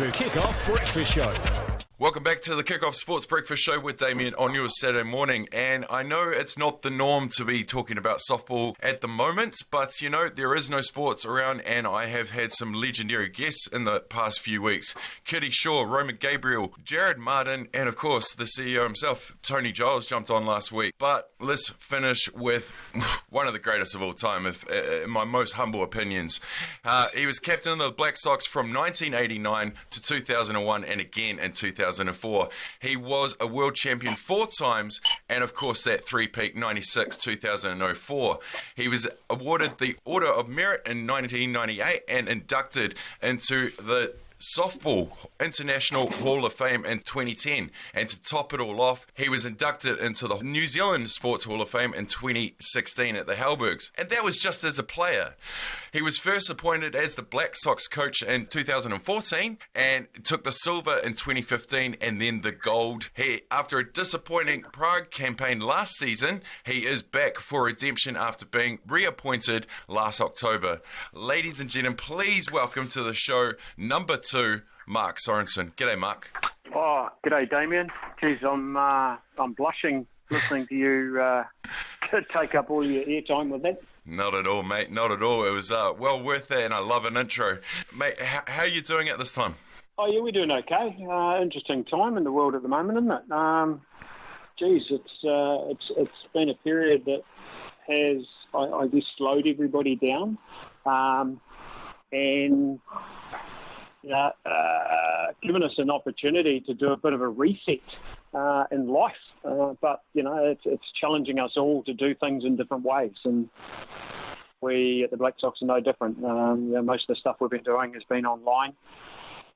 The Kick-Off Breakfast Show. Welcome back to the Kick-Off Sports Breakfast Show with Damian on your Saturday morning. And I know it's not the norm to be talking about softball at the moment, but you know, there is no sports around, and I have had some legendary guests in the past few weeks. Kitty Shaw, Roman Gabriel, Jared Martin, and of course the CEO himself, Tony Giles, jumped on last week. But let's finish with one of the greatest of all time, in my most humble opinions. He was captain of the Black Sox from 1989 to 2001 and again in 2004. He was a world champion 4 times, and of course that three-peat 96, 2000 and 04. He was awarded the Order of Merit in 1998 and inducted into the Softball International Hall of Fame in 2010. And to top it all off, he was inducted into the New Zealand Sports Hall of Fame in 2016 at the Halbergs. And that was just as a player. He was first appointed as the Black Sox coach in 2014 and took the silver in 2015 and then the gold. After a disappointing Prague campaign last season, he is back for redemption after being reappointed last October. Ladies and gentlemen, please welcome to the show number 2, Mark Sorenson. G'day, Mark. Oh, g'day, Damian. Geez, I'm blushing listening to you to take up all your airtime with that. Not at all, mate. Not at all. It was well worth it, and I love an intro. Mate, how are you doing at this time? Oh, yeah, we're doing okay. Interesting time in the world at the moment, isn't it? Geez, it's been a period that has, I guess, slowed everybody down. And given us an opportunity to do a bit of a reset in life. But, you know, it's challenging us all to do things in different ways. And we at the Black Sox are no different. Most of the stuff we've been doing has been online.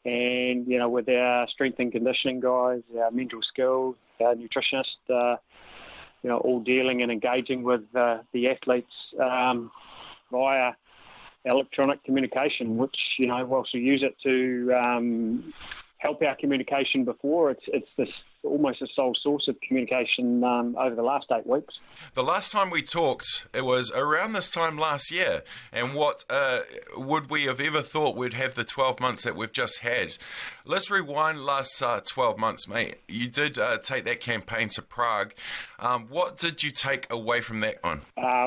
And, you know, with our strength and conditioning guys, our mental skills, our nutritionists, all dealing and engaging with the athletes via electronic communication, which, you know, whilst we use it to help our communication before, it's this almost a sole source of communication over the last 8 weeks. The last time we talked, it was around this time last year, and what would we have ever thought we'd have the 12 months that we've just had? Let's rewind last 12 months, mate. You did take that campaign to Prague. What did you take away from that one?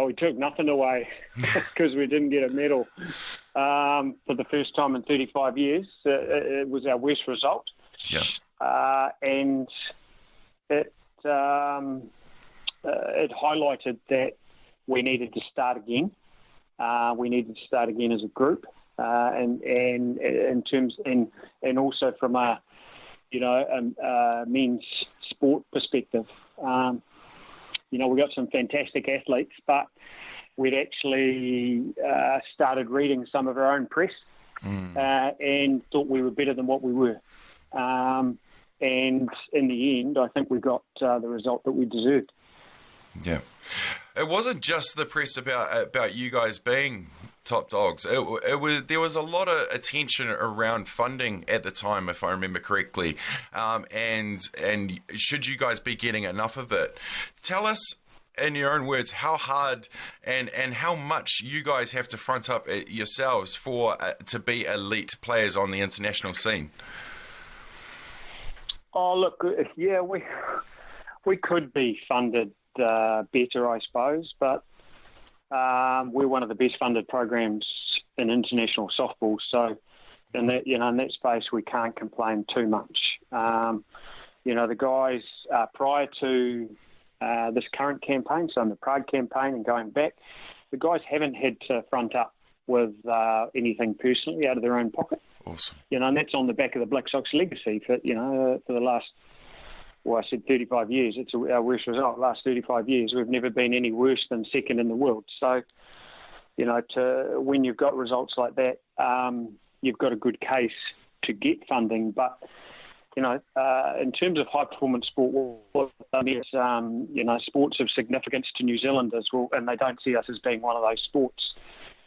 We took nothing away because we didn't get a medal. For the first time in 35 years, it was our worst result. Yeah. And it highlighted that we needed to start again. We needed to start again as a group, and in terms and also from a men's sport perspective. We got some fantastic athletes, but we'd actually started reading some of our own press and thought we were better than what we were. And in the end, I think we got the result that we deserved. Yeah. It wasn't just the press about you guys being top dogs. There was a lot of attention around funding at the time, if I remember correctly. And should you guys be getting enough of it? Tell us, in your own words, how hard and how much you guys have to front up yourselves to be elite players on the international scene. Oh, look, yeah, we could be funded better, I suppose, but we're one of the best funded programs in international softball. So, in that space, we can't complain too much. The guys prior to this current campaign, so in the Prague campaign and going back, the guys haven't had to front up with anything personally out of their own pocket. Awesome. And that's on the back of the Black Sox legacy for the last, 35 years. It's our worst result. Last 35 years, we've never been any worse than second in the world. So, when you've got results like that, you've got a good case to get funding. But, in terms of high performance sport, what I mean is, sports of significance to New Zealanders, and they don't see us as being one of those sports,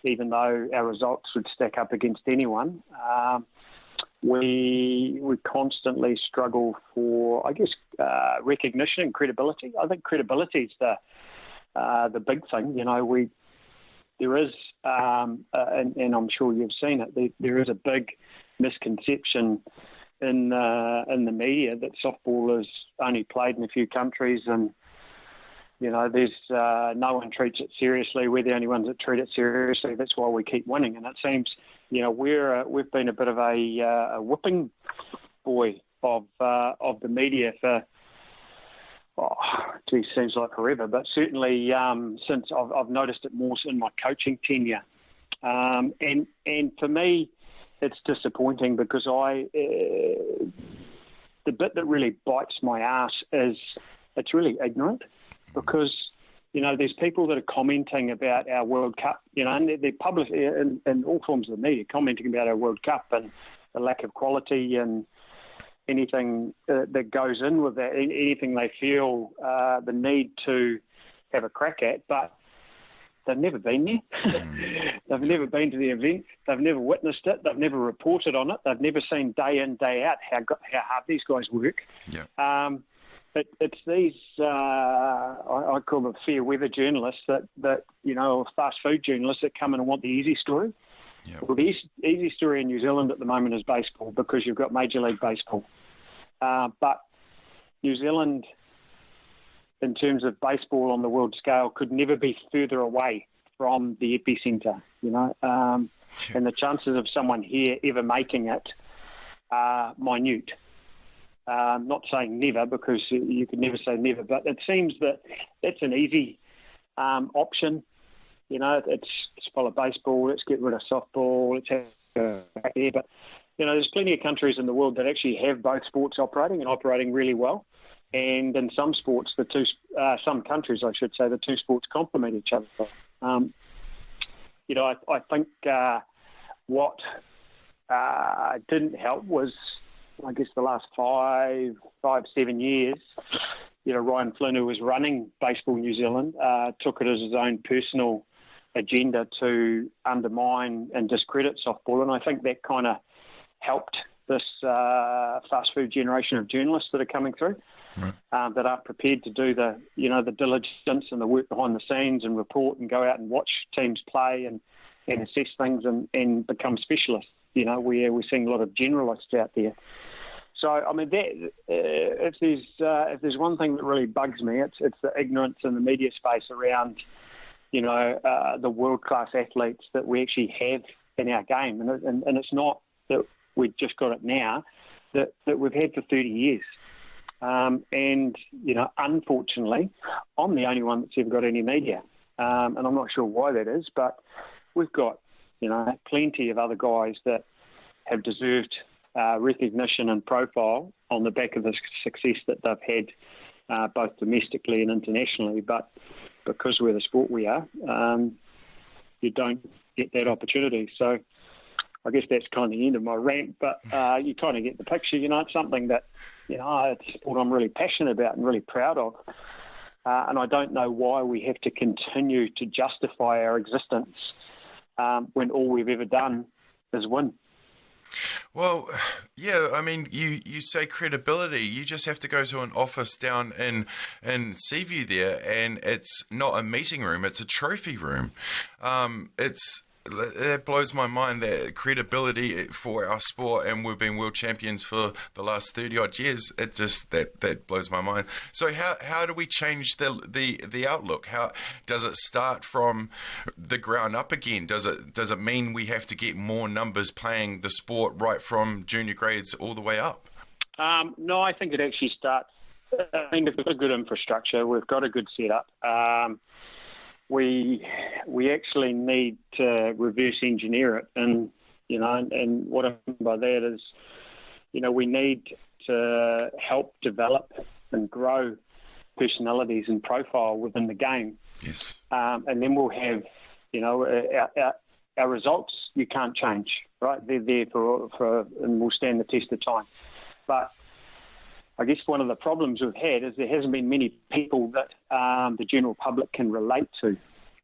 even though our results would stack up against anyone. We constantly struggle for, I guess, recognition and credibility. I think credibility is the big thing. There is, and I'm sure you've seen it, there is a big misconception in the media that softball is only played in a few countries, and there's no one treats it seriously. We're the only ones that treat it seriously. That's why we keep winning. And it seems we've been a bit of a whipping boy of the media for seems like forever, but certainly since I've noticed it more in my coaching tenure. And for me, it's disappointing because the bit that really bites my ass is it's really ignorant, because there's people that are commenting about our World Cup, and they're public in all forms of the media, commenting about our World Cup and the lack of quality and anything that goes in with that, anything they feel the need to have a crack at, but they've never been there. They've never been to the event. They've never witnessed it. They've never reported on it. They've never seen day in, day out how hard these guys work. Yeah. It's these, I call them fair weather journalists that fast food journalists that come in and want the easy story. Yeah. Well, the easy story in New Zealand at the moment is baseball, because you've got Major League Baseball. But New Zealand, in terms of baseball on the world scale, could never be further away from the epicentre, and the chances of someone here ever making it are minute. Not saying never, because you could never say never, but it seems that it's an easy option. It's follow baseball, let's get rid of softball, let's have back there. But, there's plenty of countries in the world that actually have both sports operating and operating really well. And in some sports, some countries, I should say, the two sports complement each other. I think what didn't help was, I guess, the last 7 years, Ryan Flynn, who was running Baseball New Zealand, took it as his own personal agenda to undermine and discredit softball. And I think that kind of helped this fast food generation of journalists that are coming through, right, that are prepared to do the diligence and the work behind the scenes and report and go out and watch teams play and assess things and become specialists. Where we're seeing a lot of generalists out there. So, I mean, if there's one thing that really bugs me, it's the ignorance in the media space around, the world-class athletes that we actually have in our game. And it's not that we've just got it now, that we've had for 30 years. And, unfortunately, I'm the only one that's ever got any media. And I'm not sure why that is, but we've got, plenty of other guys that have deserved recognition and profile on the back of the success that they've had, both domestically and internationally. But because we're the sport we are, you don't get that opportunity. So I guess that's kind of the end of my rant, but you kind of get the picture. It's something that, it's a sport I'm really passionate about and really proud of. And I don't know why we have to continue to justify our existence when all we've ever done is win. Well, yeah, I mean, you say credibility. You just have to go to an office down in Seaview there, and it's not a meeting room, it's a trophy room. That blows my mind, that credibility for our sport, and we've been world champions for the last 30 odd years. It just that blows my mind. So how do we change the outlook? How does it start from the ground up again? Does it mean we have to get more numbers playing the sport right from junior grades all the way up? No, I think it actually starts. I think we've got a good infrastructure. We've got a good setup. We actually need to reverse engineer it, and what I mean by that is, we need to help develop and grow personalities and profile within the game. Yes. And then we'll have, our results you can't change, right? They're there for and will stand the test of time. But I guess one of the problems we've had is there hasn't been many people that the general public can relate to,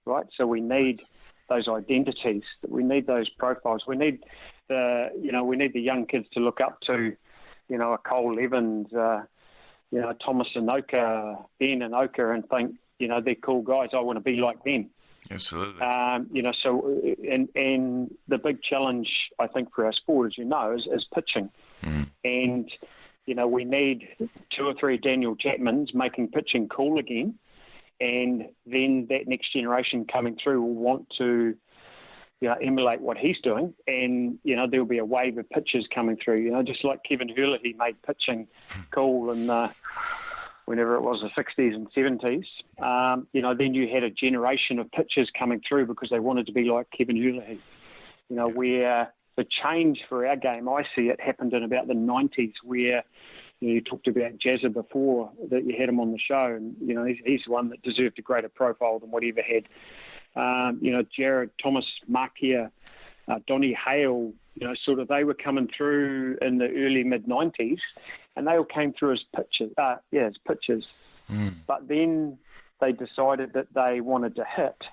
right? So we need those identities, we need those profiles, we need the young kids to look up to, a Cole Evans, Thomas Anoka, Ben Anoka, and think, they're cool guys, I want to be like them. Absolutely. And the big challenge, I think, for our sport, as you know, is pitching. And, we need 2 or 3 Daniel Chapmans making pitching cool again. And then that next generation coming through will want to, emulate what he's doing. And, there'll be a wave of pitchers coming through, just like Kevin Hurley, he made pitching cool and whenever it was the 60s and 70s, then you had a generation of pitchers coming through because they wanted to be like Kevin Hurley. Where the change for our game, I see it happened in about the 90s where you talked about Jazza before, that you had him on the show, and, he's the one that deserved a greater profile than what he ever had. Jared Thomas, Markia, Donnie Hale, sort of they were coming through in the early mid-90s, and they all came through as pitchers. But then they decided that they wanted to hit,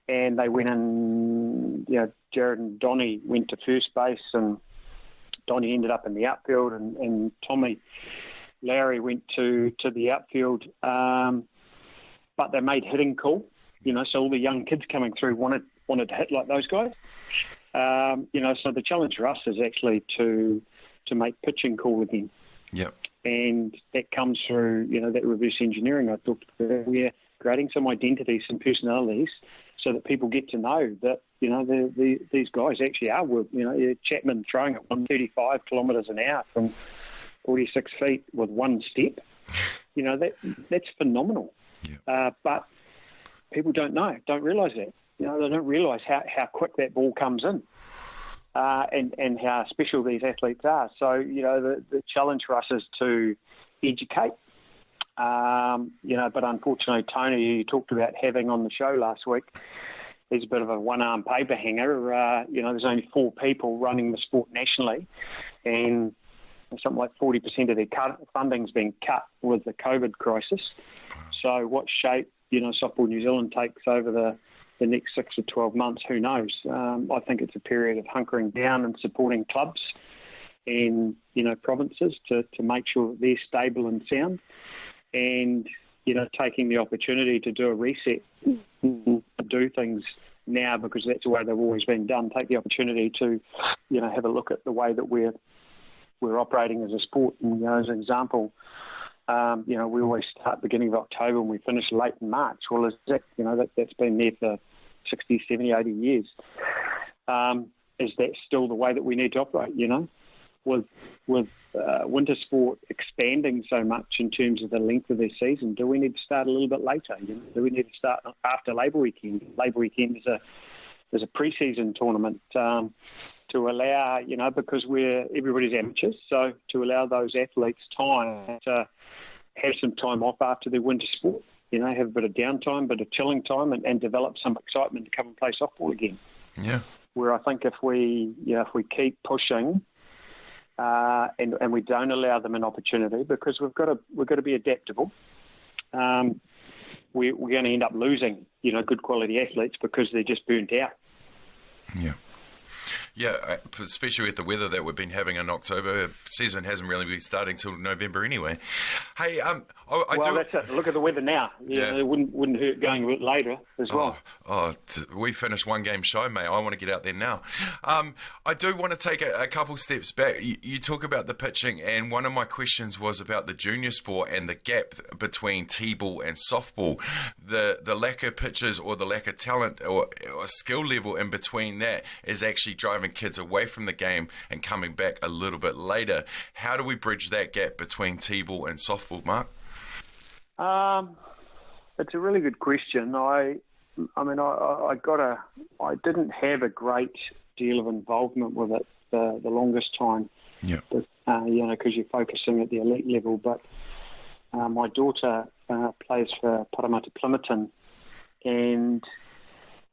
and they went in, Jared and Donnie went to first base, and Donnie ended up in the outfield, and Tommy Lowry went to the outfield. But they made hitting cool, so all the young kids coming through wanted to hit like those guys. So the challenge for us is actually to make pitching cool again. Yep. And that comes through, that reverse engineering I talked about. We're creating some identities, some personalities, so that people get to know that, these guys actually are world. Chapman throwing at 135 kilometres an hour from 46 feet with one step. That's phenomenal. Yep. But people don't realise that. They don't realise how quick that ball comes in. And how special these athletes are. So, the challenge for us is to educate. But unfortunately, Tony, who you talked about having on the show last week, he's a bit of a one-arm paper hanger. There's only 4 people running the sport nationally, and something like 40% of their funding's been cut with the COVID crisis. So what shape, Softball New Zealand takes over the next 6 to 12 months, who knows? I think it's a period of hunkering down and supporting clubs and, provinces to make sure that they're stable and sound, and, taking the opportunity to do a reset, do things now because that's the way they've always been done. Take the opportunity to, have a look at the way that we're operating as a sport. And, as an example, we always start beginning of October and we finish late in March. Well, that's been there for 60, 70, 80 years. Is that still the way that we need to operate, With winter sport expanding so much in terms of the length of their season, do we need to start a little bit later? Do we need to start after Labour Weekend? Labour Weekend is a pre-season tournament to allow, because everybody's amateurs, so to allow those athletes time to have some time off after their winter sport, have a bit of downtime, bit of chilling time, and develop some excitement to come and play softball again. Yeah. Where I think if we keep pushing, and we don't allow them an opportunity, because we've got to be adaptable. We're going to end up losing, good quality athletes because they're just burnt out. Yeah. Yeah, especially with the weather that we've been having in October. Season hasn't really been starting till November anyway. Hey, that's it. Look at the weather now. Yeah. It wouldn't hurt going a bit later as well. We finished one game shy, mate. I want to get out there now. I do want to take a couple steps back. You talk about the pitching, and one of my questions was about the junior sport and the gap between T-ball and softball. The lack of pitchers or the lack of talent or skill level in between that is actually driving kids away from the game and coming back a little bit later. How do we bridge that gap between T-ball and softball, Mark? It's a really good question. I didn't have a great deal of involvement with it the longest time. Yeah. Because you're focusing at the elite level. But my daughter plays for Parramatta Plimerton, and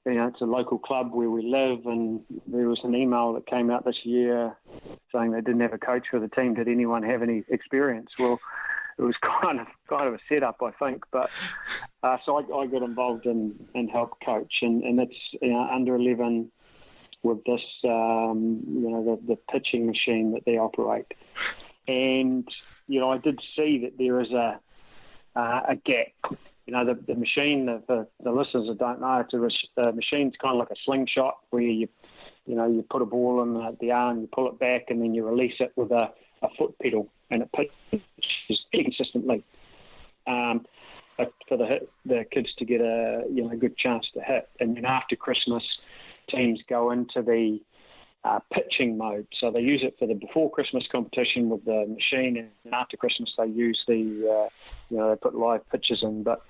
it's a local club where we live, and there was an email that came out this year saying they didn't have a coach for the team. Did anyone have any experience? Well, it was kind of a setup, I think. But so I got involved and helped coach, and it's under 11 with this the pitching machine that they operate, and I did see that there is a gap. the machine, the listeners that don't know, the machine's kind of like a slingshot where you put a ball in the arm, you pull it back, and then you release it with a foot pedal, and it pitches consistently. But for the kids to get a good chance to hit, and then after Christmas, teams go into the pitching mode. So they use it for the before Christmas competition with the machine, and after Christmas they use they put live pitches in. But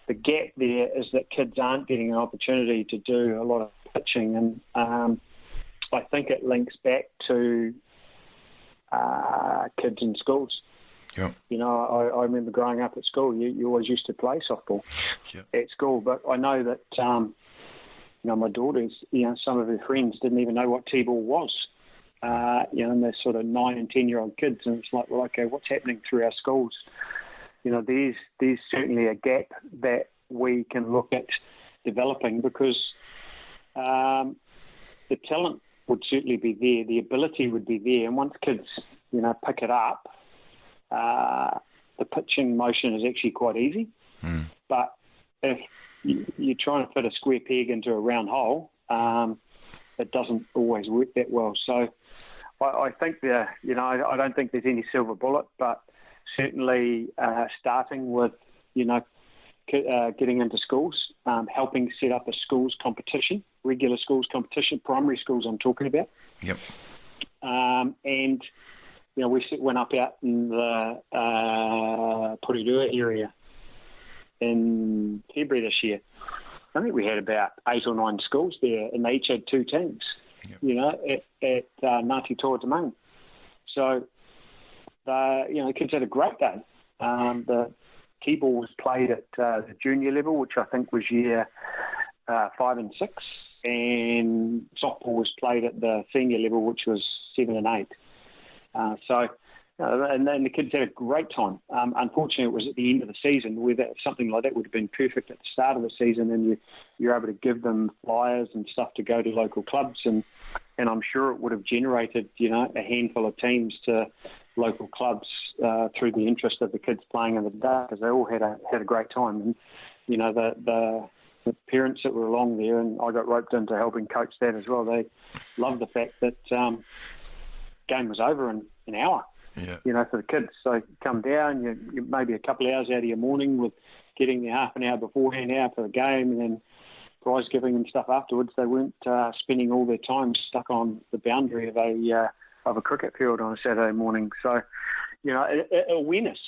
the gap there is that kids aren't getting an opportunity to do a lot of pitching, and I think it links back to kids in schools. Yeah. I remember growing up at school, you always used to play softball at school, but I know that my daughters, some of her friends didn't even know what T-ball was. And they're sort of 9 and 10-year-old kids, and it's like, well, okay, what's happening through our schools? There's certainly a gap that we can look at developing, because the talent would certainly be there, the ability would be there, and once kids, pick it up, the pitching motion is actually quite easy. But if you're trying to fit a square peg into a round hole, it doesn't always work that well. So I think I don't think there's any silver bullet, but certainly starting with, getting into schools, helping set up a schools competition, regular schools competition, primary schools I'm talking about. Yep. And, we went up out in the Porirua area in February this year. I think we had about 8 or 9 schools there, and they each had 2 teams, at Ngāti Toa Domain. So, the kids had a great day. The T-ball was played at the junior level, which I think was year 5 and 6, and softball was played at the senior level, which was 7 and 8. And then the kids had a great time. Unfortunately, it was at the end of the season where something like that would have been perfect at the start of the season, and you're able to give them flyers and stuff to go to local clubs, and I'm sure it would have generated, a handful of teams to local clubs through the interest of the kids playing in the day, because they all had a great time. And the parents that were along there, and I got roped into helping coach that as well. They loved the fact that game was over in an hour. Yeah. For the kids. So you come down, you maybe a couple of hours out of your morning with getting there half an hour beforehand out for the game, and then prize giving and stuff afterwards. They weren't spending all their time stuck on the boundary of a cricket field on a Saturday morning. So, awareness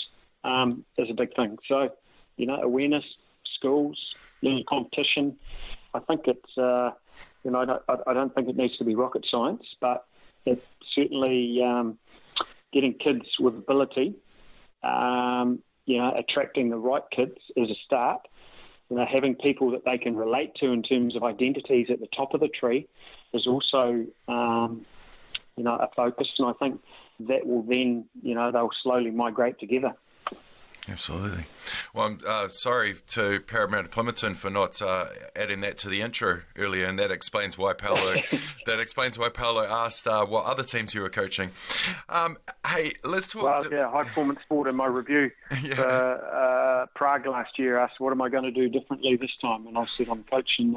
is a big thing. So, awareness, schools, little competition. I think it's, I don't think it needs to be rocket science, but it's certainly getting kids with ability, attracting the right kids is a start. Having people that they can relate to in terms of identities at the top of the tree is also, a focus. And I think that will then, they'll slowly migrate together. Absolutely. Well, I'm sorry to Parramatta Plimerton for not adding that to the intro earlier, and that explains why Paolo asked what other teams you were coaching. Hey, let's talk. High performance sport in my review for Prague last year asked, "What am I going to do differently this time?" And I said, "I'm coaching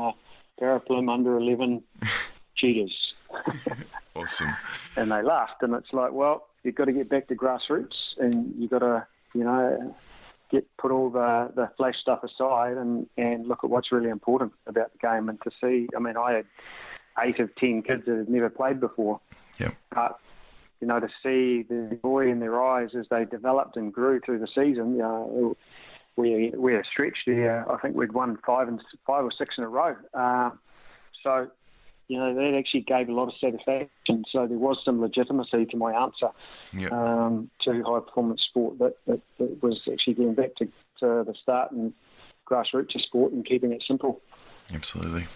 Paraplim under 11 cheaters." Awesome. And they laughed, and it's like, well, you've got to get back to grassroots, and you've got to put all the flash stuff aside and look at what's really important about the game. And to see, I had 8 of 10 kids that had never played before. Yeah. But, to see the joy in their eyes as they developed and grew through the season, we had stretched there. I think we'd won 5 or 6 in a row. So, that actually gave a lot of satisfaction. So there was some legitimacy to my answer to high performance sport that was actually getting back to the start and grassroots sport and keeping it simple. Absolutely.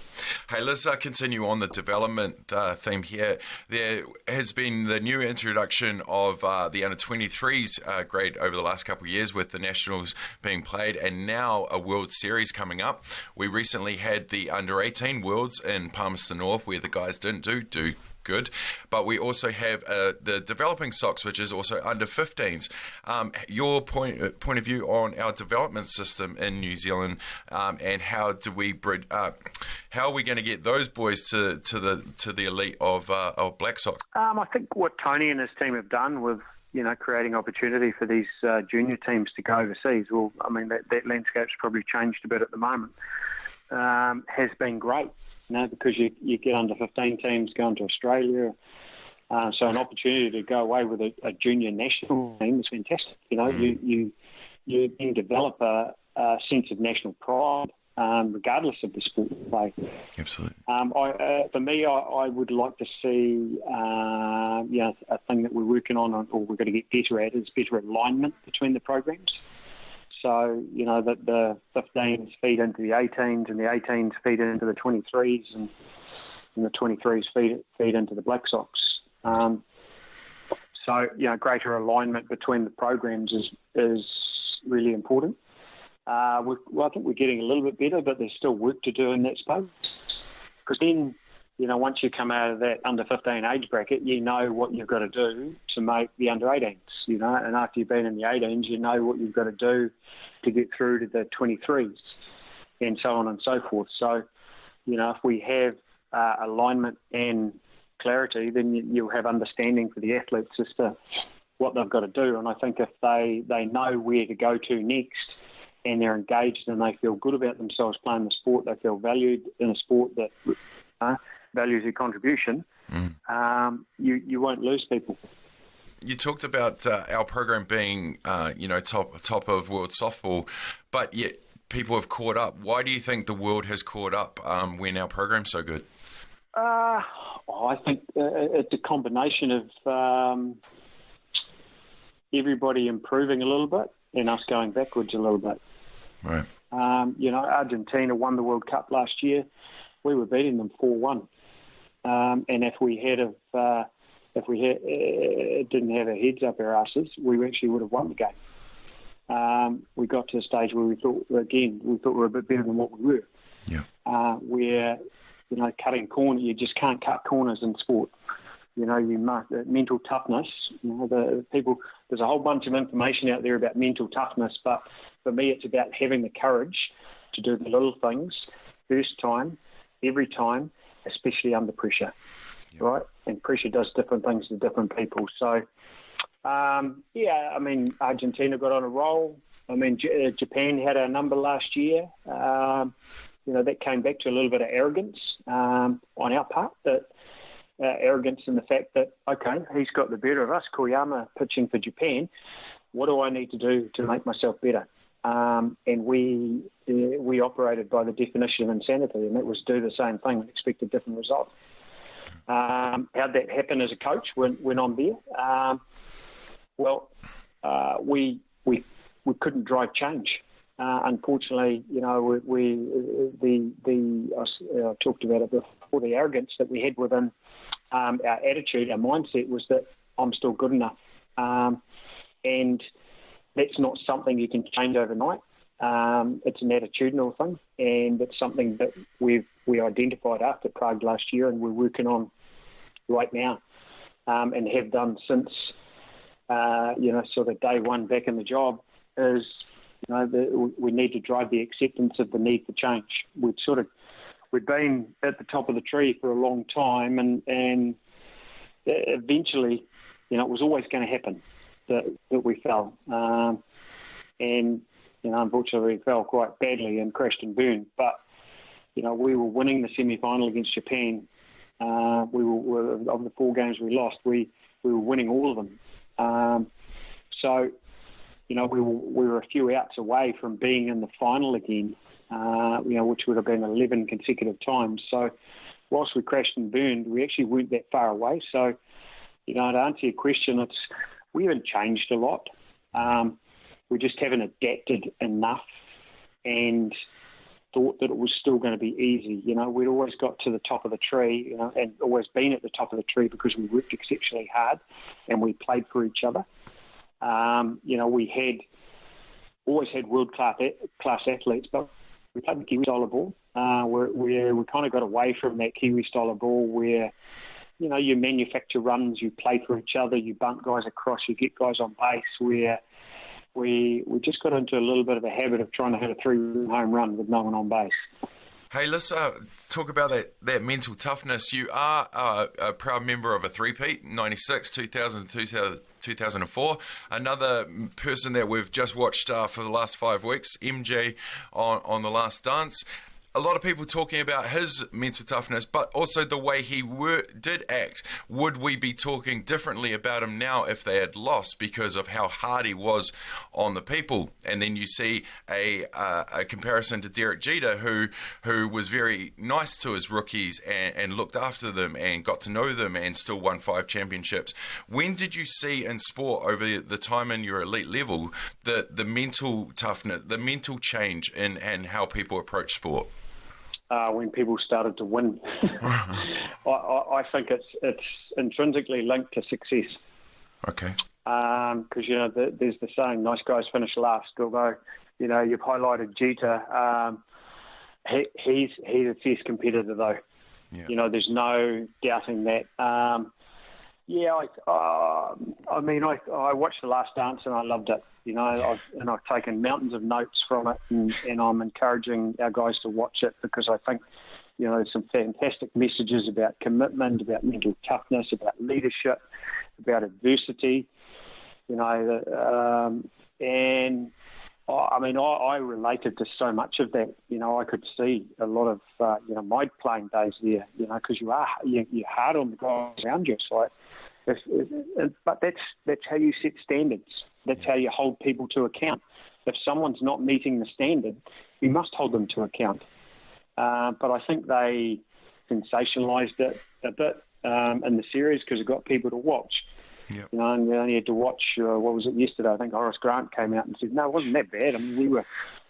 Hey, let's continue on the development theme here. There has been the new introduction of the under-23s grade over the last couple of years, with the Nationals being played and now a World Series coming up. We recently had the under-18 Worlds in Palmerston North, where the guys didn't do good. But we also have the developing Sox, which is also under 15s. Your point of view on our development system in New Zealand, and how do we how are we going to get those boys to the elite of Black Sox? I think what Tony and his team have done with creating opportunity for these junior teams to go overseas. Well, I mean that landscape's probably changed a bit at the moment. Has been great, because you get under 15 teams going to Australia. So an opportunity to go away with a junior national team is fantastic. You can develop a sense of national pride, regardless of the sport you play. Absolutely. For me, I would like to see, a thing that we're working on, or we're going to get better at, is better alignment between the programs. So, that the 15s feed into the 18s, and the 18s feed into the 23s, and the 23s feed into the Black Sox. So, greater alignment between the programs is really important. I think we're getting a little bit better, but there's still work to do in that space. Because then, once you come out of that under 15 age bracket, you know what you've got to do to make the under 18s, and after you've been in the 18s, you know what you've got to do to get through to the 23s, and so on and so forth. So, if we have alignment and clarity, then you'll have understanding for the athletes as to what they've got to do. And I think if they know where to go to next, and they're engaged and they feel good about themselves playing the sport, they feel valued in a sport that values their contribution, you won't lose people. You talked about our program being, top of world softball, but yet people have caught up. Why do you think the world has caught up when our program's so good? I think it's a combination of everybody improving a little bit and us going backwards a little bit. Right. Argentina won the World Cup last year. We were beating them 4-1. And if we didn't have our heads up our asses, we actually would have won the game. We got to a stage where we thought we were a bit better than what we were. Yeah. Where, cutting corners, you just can't cut corners in sport. You must, mental toughness. There's a whole bunch of information out there about mental toughness, but for me, it's about having the courage to do the little things first time, every time, especially under pressure, right? And pressure does different things to different people. So, Argentina got on a roll. Japan had a number last year. That came back to a little bit of arrogance on our part, that arrogance in the fact that, okay, he's got the better of us, Koyama pitching for Japan. What do I need to do to make myself better? And we operated by the definition of insanity, and that was do the same thing and expect a different result. How'd that happen as a coach when I'm there? We couldn't drive change. Unfortunately, I talked about it before, the arrogance that we had within our attitude, our mindset was that I'm still good enough. And that's not something you can change overnight. It's an attitudinal thing, and it's something that we identified after Prague last year, and we're working on right now, and have done since, sort of day one back in the job, is we need to drive the acceptance of the need for change. We've been at the top of the tree for a long time, and eventually, it was always going to happen that we fell. Unfortunately, we fell quite badly and crashed and burned. But, we were winning the semi-final against Japan. Of the 4 games we lost, we were winning all of them. We were a few outs away from being in the final again, which would have been 11 consecutive times. So whilst we crashed and burned, we actually weren't that far away. So, to answer your question, we haven't changed a lot. We just haven't adapted enough and thought that it was still going to be easy. We'd always got to the top of the tree, and always been at the top of the tree because we worked exceptionally hard and we played for each other. We always had world-class athletes, but we played the Kiwi style of ball. We kind of got away from that Kiwi style of ball where, you manufacture runs, you play for each other, you bunt guys across, you get guys on base, where we just got into a little bit of a habit of trying to hit a 3 home run with no one on base. Hey, let's talk about that mental toughness. You are a proud member of a three-peat, 96, 2000, 2004. Another person that we've just watched for the last 5 weeks, MJ, on The Last Dance. A lot of people talking about his mental toughness, but also the way he did act. Would we be talking differently about him now if they had lost because of how hard he was on the people? And then you see a comparison to Derek Jeter, who was very nice to his rookies and looked after them and got to know them and still won 5 championships. When did you see in sport over the time in your elite level the mental toughness, the mental change in how people approach sport? When people started to win. I think it's intrinsically linked to success. Okay. Because, there's the saying, nice guys finish last. Although, you've highlighted Jeter. He's a fierce competitor, though. Yeah. There's no doubting that. I watched The Last Dance and I loved it. I've taken mountains of notes from it, and I'm encouraging our guys to watch it because I think, there's some fantastic messages about commitment, about mental toughness, about leadership, about adversity, and I related to so much of that. I could see a lot of, my playing days there, because you're hard on the guys around you. So but that's how you set standards. That's how you hold people to account. If someone's not meeting the standard, you must hold them to account. But I think they sensationalised it a bit in the series because it got people to watch. Yep. And we only had to watch, what was it, yesterday? I think Horace Grant came out and said, no, it wasn't that bad. I mean,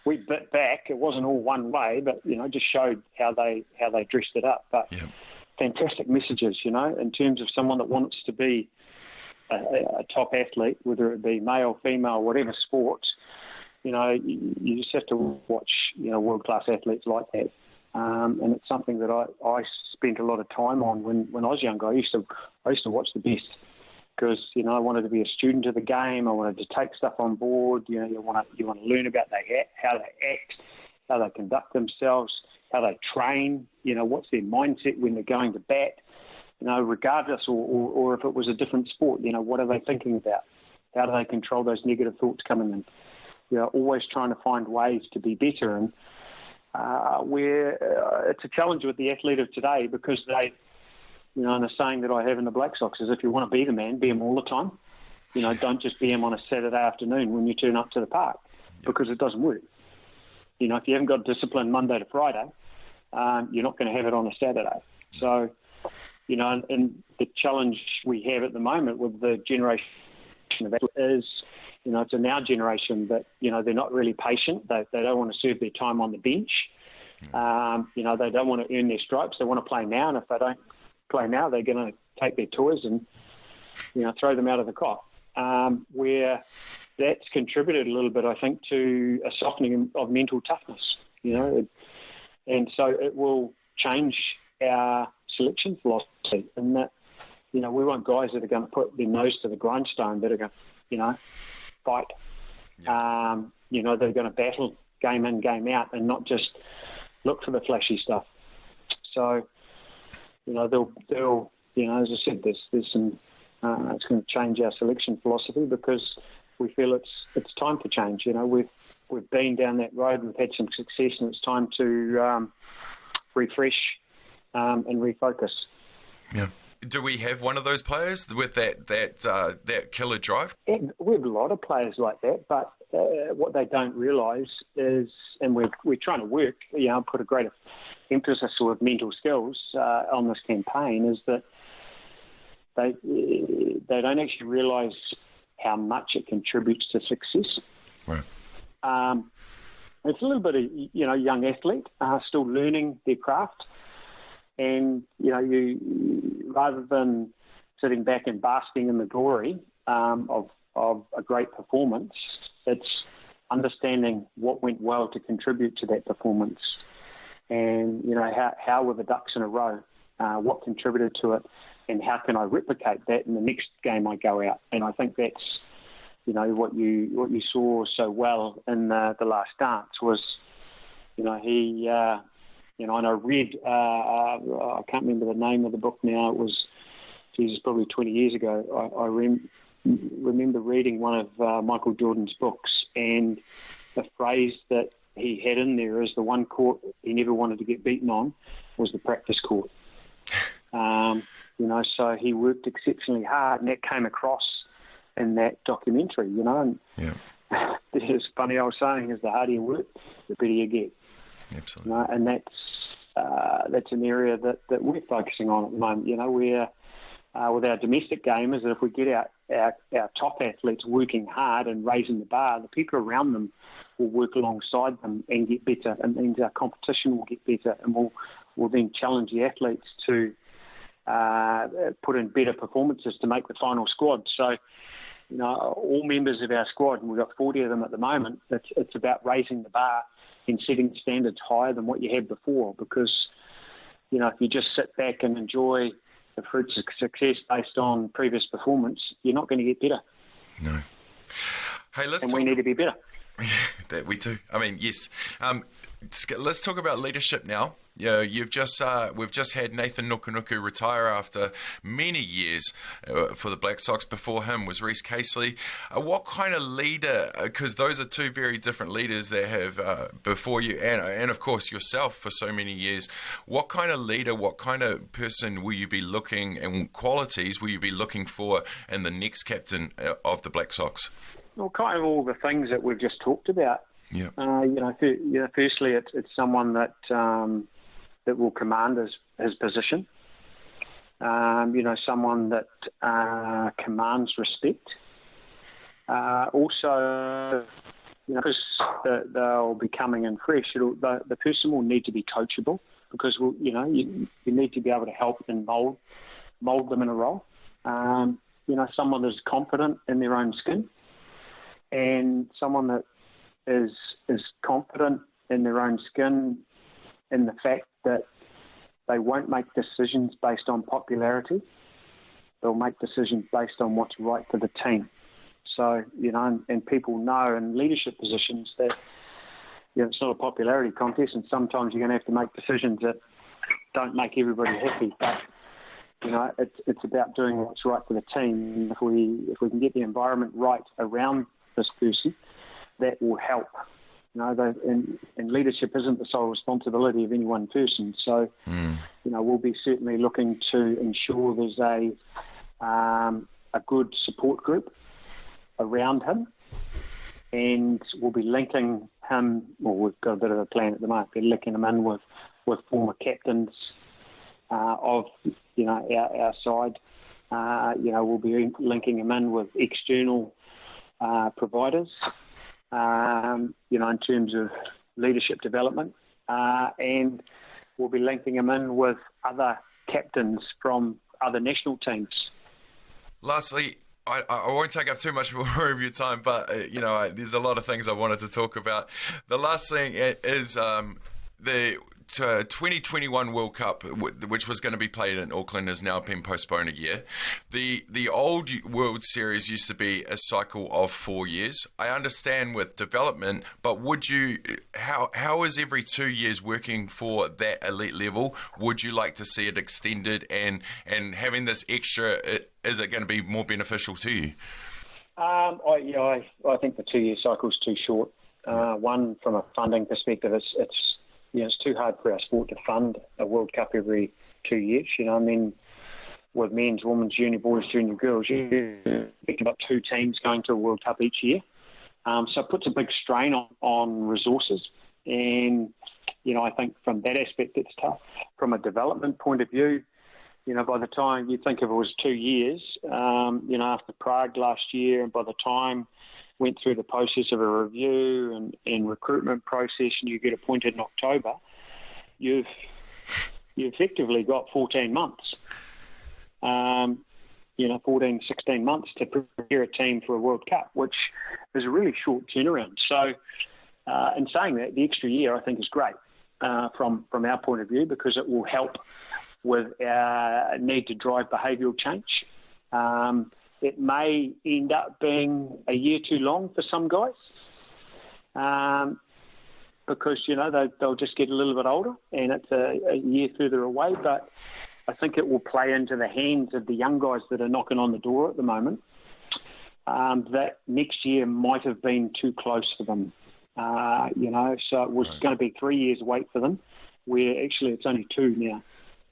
we bit back. It wasn't all one way, but, just showed how they dressed it up. But yep. Fantastic messages, in terms of someone that wants to be a top athlete, whether it be male, female, whatever sport, you just have to watch, world-class athletes like that. And it's something that I spent a lot of time on when I was younger. I used to watch the best because, I wanted to be a student of the game. I wanted to take stuff on board. You want to learn about how they act, how they conduct themselves, how they train, what's their mindset when they're going to bat, regardless, or if it was a different sport, what are they thinking about? How do they control those negative thoughts coming in? Always trying to find ways to be better. And where it's a challenge with the athlete of today because they, and the saying that I have in the Black Sox is if you want to be the man, be him all the time. Don't just be him on a Saturday afternoon when you turn up to the park because it doesn't work. If you haven't got discipline Monday to Friday, you're not going to have it on a Saturday. So, and the challenge we have at the moment with the generation of athletes is, it's a now generation that, they're not really patient. They don't want to serve their time on the bench. They don't want to earn their stripes. They want to play now. And if they don't play now, they're going to take their toys and, throw them out of the cot. Where that's contributed a little bit, I think, to a softening of mental toughness, and so it will change our selection philosophy in that, we want guys that are going to put their nose to the grindstone, that are going to, fight, that are going to battle game in, game out, and not just look for the flashy stuff. So, they'll as I said, there's some, it's going to change our selection philosophy because we feel it's time for change. We've been down that road, we've had some success, and it's time to refresh and refocus. Yeah. Do we have one of those players with that killer drive? We have a lot of players like that, but what they don't realise is, and we're trying to work, put a greater emphasis with mental skills on this campaign, is that they don't actually realise how much it contributes to success. Right. It's a little bit of, young athlete still learning their craft. And, you rather than sitting back and basking in the glory of a great performance, it's understanding what went well to contribute to that performance and, how were the ducks in a row, what contributed to it, and how can I replicate that in the next game I go out? And I think that's, what you saw so well in the last dance was, he, and I read, I can't remember the name of the book now. It was, probably 20 years ago. I remember reading one of Michael Jordan's books, and the phrase that he had in there is the one court he never wanted to get beaten on was the practice court. So he worked exceptionally hard, and that came across in that documentary, and it's funny old saying is the harder you work, the better you get. Absolutely. And that's an area that we're focusing on at the moment. We're with our domestic game is that if we get our top athletes working hard and raising the bar, the people around them will work alongside them and get better. It means our competition will get better, and we'll then challenge the athletes to put in better performances to make the final squad. So, all members of our squad, and we've got 40 of them at the moment, it's about raising the bar and setting standards higher than what you had before. Because, if you just sit back and enjoy the fruits of success based on previous performance, you're not going to get better. No. Hey, we need to be better. That we do. I mean, yes. Let's talk about leadership now. We've just had Nathan Nukunuku retire after many years for the Black Sox. Before him was Reece Casely. What kind of leader, because those are two very different leaders that have before you and of course yourself for so many years, what kind of leader, what kind of person will you be looking, and qualities will you be looking for in the next captain of the Black Sox? Well, kind of all the things that we've just talked about. Yeah. Firstly, it's someone that will command his position. Someone that commands respect. Also, because they'll be coming in fresh, the person will need to be coachable, because you need to be able to help and mold them in a role. Someone that's confident in their own skin, and someone that is confident in their own skin in the fact that they won't make decisions based on popularity. They'll make decisions based on what's right for the team. So, and people know in leadership positions that it's not a popularity contest, and sometimes you're going to have to make decisions that don't make everybody happy. But, it's about doing what's right for the team. If we can get the environment right around this person, that will help. And leadership isn't the sole responsibility of any one person. So, we'll be certainly looking to ensure there's a good support group around him, and we'll be linking him. Well, we've got a bit of a plan at the moment. We're linking him in with former captains of our side. We'll be linking him in with external providers. In terms of leadership development, and we'll be linking them in with other captains from other national teams. Lastly, I won't take up too much more of your time, but there's a lot of things I wanted to talk about. The last thing is the 2021 World Cup, which was going to be played in Auckland, has now been postponed a year. The old World Series used to be a cycle of 4 years. I understand with development, but how is every 2 years working for that elite level? Would you like to see it extended, and having this extra, is it going to be more beneficial to you? I think the 2 year cycle is too short. One, from a funding perspective, it's too hard for our sport to fund a World Cup every 2 years. With men's, women's, junior boys, junior girls, you're about 2 teams going to a World Cup each year. So it puts a big strain on resources. And, I think from that aspect, it's tough. From a development point of view, by the time you think if it was 2 years, after Prague last year, and by the time went through the process of a review and recruitment process, and you get appointed in October, you've effectively got 14 months, 14, 16 months to prepare a team for a World Cup, which is a really short turnaround. So in saying that, the extra year I think is great from our point of view, because it will help with our need to drive behavioural change. It may end up being a year too long for some guys because, they'll just get a little bit older and it's a year further away. But I think it will play into the hands of the young guys that are knocking on the door at the moment. That next year might have been too close for them, so it was going to be 3 years wait for them, where actually it's only 2 now,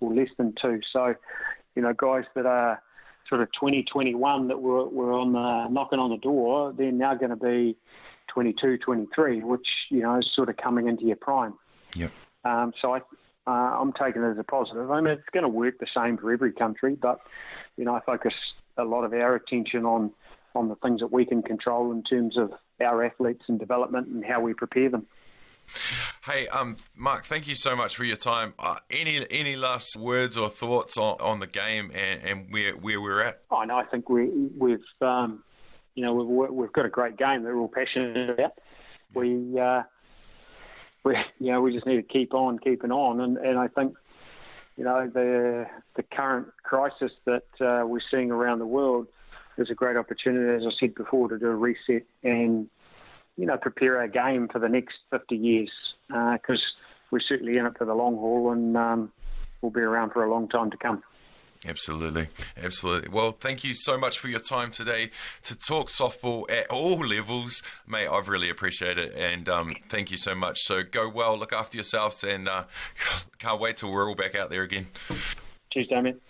or less than 2. So, guys that are sort of 2021 that were on the knocking on the door, they're now going to be 22, 23, which, is sort of coming into your prime. Yep. So I'm taking it as a positive. I mean, it's going to work the same for every country, but, I focus a lot of our attention on the things that we can control in terms of our athletes and development and how we prepare them. Hey, Mark, thank you so much for your time. Any last words or thoughts on the game and where we're at? Oh, no, I think we've got a great game that we're all passionate about. We just need to keep on keeping on, and I think the current crisis that we're seeing around the world is a great opportunity, as I said before, to do a reset and prepare our game for the next 50 years, because we're certainly in it for the long haul, and we'll be around for a long time to come. Absolutely. Well, thank you so much for your time today to talk softball at all levels. Mate, I've really appreciated it, and thank you so much. So go well, look after yourselves, and can't wait till we're all back out there again. Cheers, Damian.